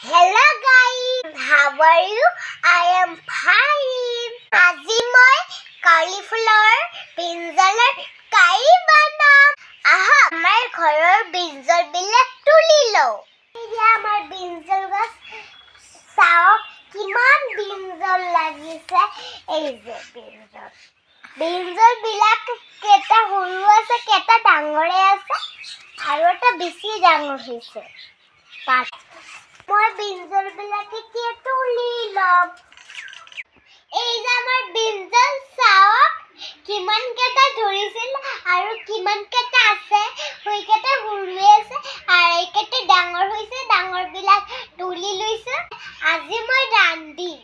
Hello guys, how are you? I am fine. আজি মই cauliflower brinjaলৰ কাৰি বনাম। আহা আমাৰ ঘৰৰ brinjal বিলাক তুলি লও। এতিয়া আমাৰ brinjal গছ চাওক কিমান brinjal লাগিছে এই যে brinjal। brinjal বিলাক কেটা সৰু আছে কেটা ডাঙৰে আছে আৰু এটা বেছি ডাঙৰ হৈছে। মই brinjal বিলাকে কি তুলি লম। এই যে আমাৰ brinjal চাওক কিমান কেটা ধৰিছিল আৰু কিমান কেটা আছে হইকেটা হুৰুৱে আছে আৰু এইকেটা ডাঙৰ হৈছে ডাঙৰ বিলাক তুলি লৈছে। আজি মই ৰান্ধিম।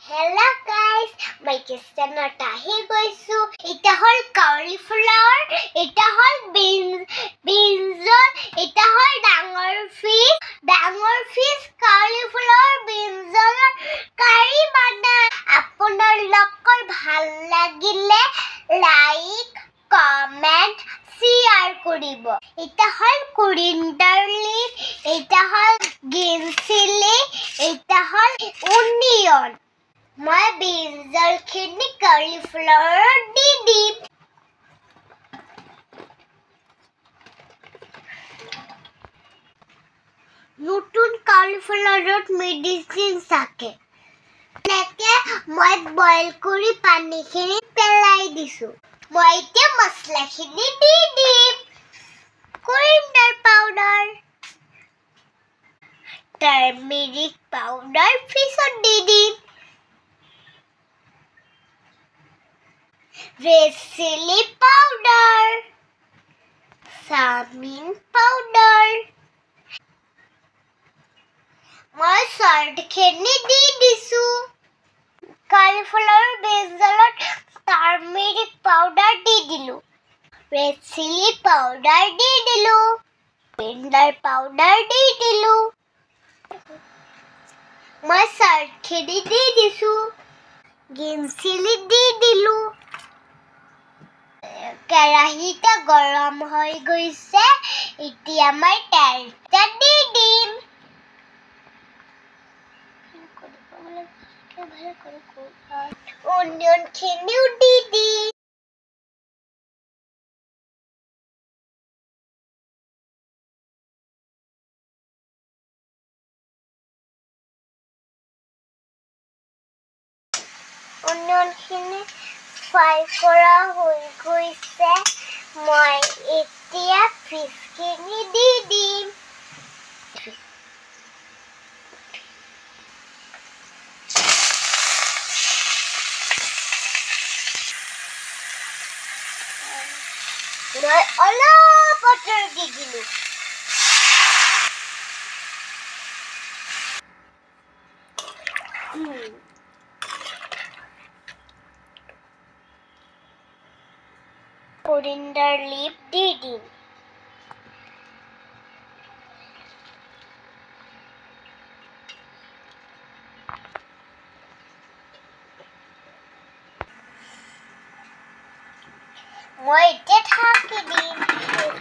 Hello guys, মই কিচেনত আহি গৈছো। এটা হল cauliflower, এটা হল brinjal, এটা হল ডাঙৰ fish cauliflower brinjal কাৰি বনাম। আপোনালোকৰ ভাল লাগিলে লাইক কমেন্ট শেয়ার করিব। এটা হল coriander leaf, এটা হল green chili, এটা হল onion। মই brinjal খিনি cauliflower দি দিম। নতুন cauliflowerত মেডিসিন থাকে। নেকে মই বইল কৰি পানীখিনি পেলাই দিছো। মই এতিয়া মছলাখিনি দি দিম। coriander powder, turmeric powder পিছত দি দিম। red chili powder, cumin powder, মই সল্টখিনি দি দিছো। cauliflower brinjaলত turmeric powder দি দিলো। red chili powder দি দিলো। coriander powder দি দিলো। মই সল্টখিনি দি দিছো। green chili দি দিলো। কেৰাহীটা গৰম হৈ গৈছে। এতিয়া মই তেলটা দি দিম। অনিয়ন খিনিও দি দিম। অনিয়ন খিনি ফ্ৰাই কৰা হৈ গৈছে। মই এতিয়া fish খিনি দি দিম। মই অলপ butter দি দিলো। coriander leaf দি দিম। মই এতিয়া ঢাকি দিম।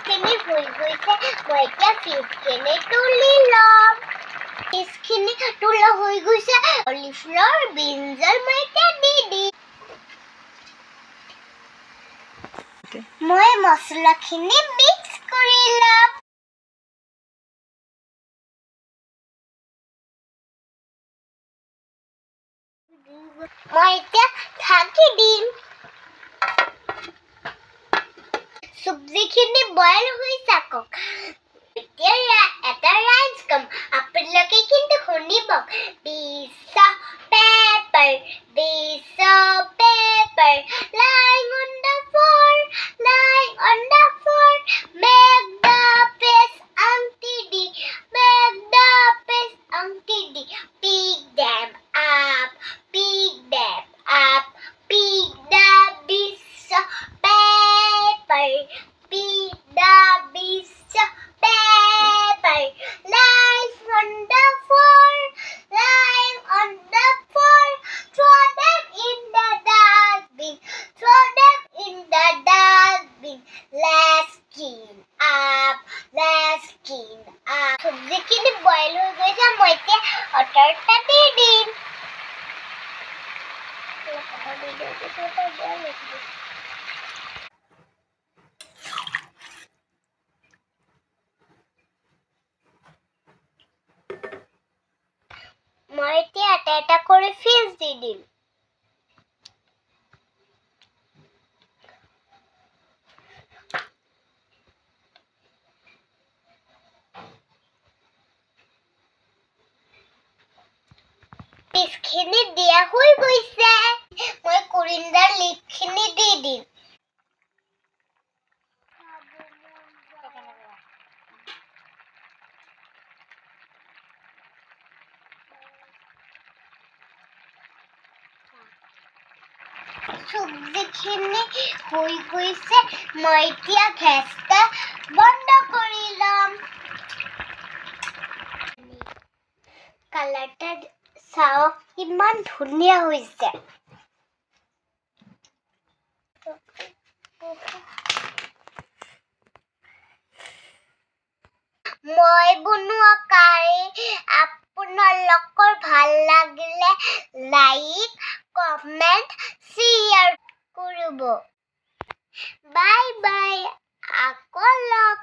fish হৈ গৈছে। মই এতিয়া fish তুলি লম। fish তুলা হৈ গৈছে। cauliflower brinjal মই এতিয়া দি দিম। মই মছলাখিনি মিক্স কৰি লম। মই এতিয়া ঢাকি দিম। চব্জিখিনি বইল হৈ থাকক। এতিয়া এটা ৰাইজ কম। আপোনালোকে কিন্তু শুনিব। piece of pepper, lying on the floor, lying on the floor. Make the paste Auntie D, make the paste Auntie D. Pick them up, pick them up, pick the piece of pepper, pick the piece of pepper. Lies on the floor, কালারটা দিয়ে দিন। ময়টি এটা করে ফিস দিয়ে দিন। পিচখিনি দিয়া হৈ গৈছে। মই কৰিন্দাৰ লিপখিনি দি দিম। চব্জিখিনি হৈ গৈছে। মই এতিয়া গেছটা বন্ধ কৰি ল'ম। কালাৰটা চাওক কিমান ধুনীয়া হৈছে। মই বনোৱা কাৰি আপোনালোকৰ ভাল লাগিলে লাইক কমেন্ট শ্বেয়াৰ কৰিব। Bye bye. আকৌ লগ